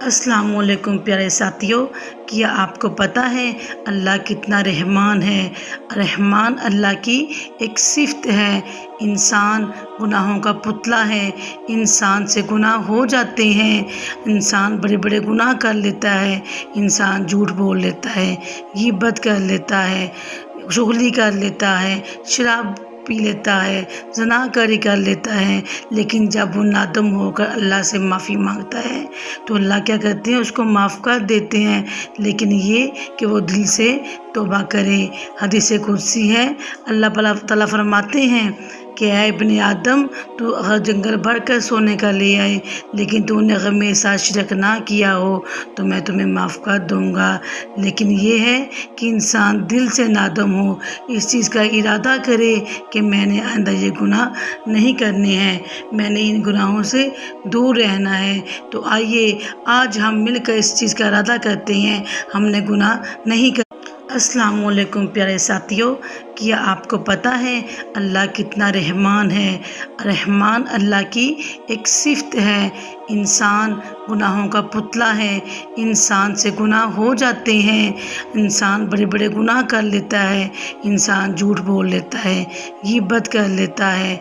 السلام علیکم پیارے ساتھیوں، کیا آپ کو پتہ ہے اللہ کتنا رحمان ہے؟ رحمان اللہ کی ایک صفت ہے۔ انسان گناہوں کا پتلا ہے، انسان سے گناہ ہو جاتے ہیں، انسان بڑے بڑے گناہ کر لیتا ہے، انسان جھوٹ بول لیتا ہے، غیبت کر لیتا ہے، چغلی کر لیتا ہے، شراب پی لیتا ہے، زناکاری کر لیتا ہے، لیکن جب وہ نادم ہو کر اللہ سے معافی مانگتا ہے تو اللہ کیا کرتے ہیں؟ اس کو معاف کر دیتے ہیں، لیکن یہ کہ وہ دل سے توبہ کرے۔ حدیث قدسی ہے، اللہ تعالیٰ فرماتے ہیں کہ اے ابن آدم، تو اگر جنگل بھر کر سونے کا لے آئے لیکن تو نے غم میرے ساتھ شرک نہ کیا ہو تو میں تمہیں معاف کر دوں گا۔ لیکن یہ ہے کہ انسان دل سے نادم ہو، اس چیز کا ارادہ کرے کہ میں نے آئندہ یہ گناہ نہیں کرنے ہیں، میں نے ان گناہوں سے دور رہنا ہے۔ تو آئیے آج ہم مل کر اس چیز کا ارادہ کرتے ہیں، ہم نے گناہ نہیں کر۔ السلام علیکم پیارے ساتھیوں، کیا آپ کو پتہ ہے اللہ کتنا رحمان ہے؟ رحمان اللہ کی ایک صفت ہے۔ انسان گناہوں کا پتلا ہے، انسان سے گناہ ہو جاتے ہیں، انسان بڑے بڑے گناہ کر لیتا ہے، انسان جھوٹ بول لیتا ہے، غیبت کر لیتا ہے،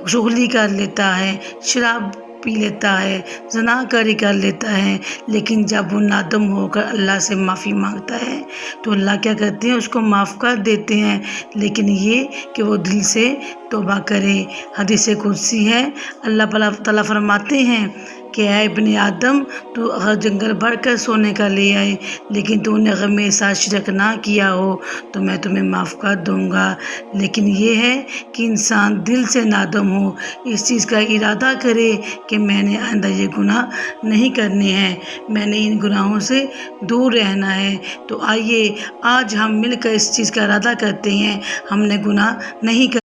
چغلی کر لیتا ہے، شراب پی لیتا ہے، زناکاری کر لیتا ہے، لیکن جب وہ نادم ہو کر اللہ سے معافی مانگتا ہے تو اللہ کیا کرتے ہیں؟ اس کو معاف کر دیتے ہیں، لیکن یہ کہ وہ دل سے توبہ کرے۔ حدیث قدسی ہے، اللہ تعالیٰ فرماتے ہیں کہ اے ابن آدم، تو اگر جنگل بھر کر سونے کا لے آئے لیکن تو نے غم میرے ساتھ شرک نہ کیا ہو تو میں تمہیں معاف کر دوں گا۔ لیکن یہ ہے کہ انسان دل سے نادم ہو، اس چیز کا ارادہ کرے کہ میں نے آئندہ یہ گناہ نہیں کرنے ہیں، میں نے ان گناہوں سے دور رہنا ہے۔ تو آئیے آج ہم مل کر اس چیز کا ارادہ کرتے ہیں، ہم نے گناہ نہیں کر۔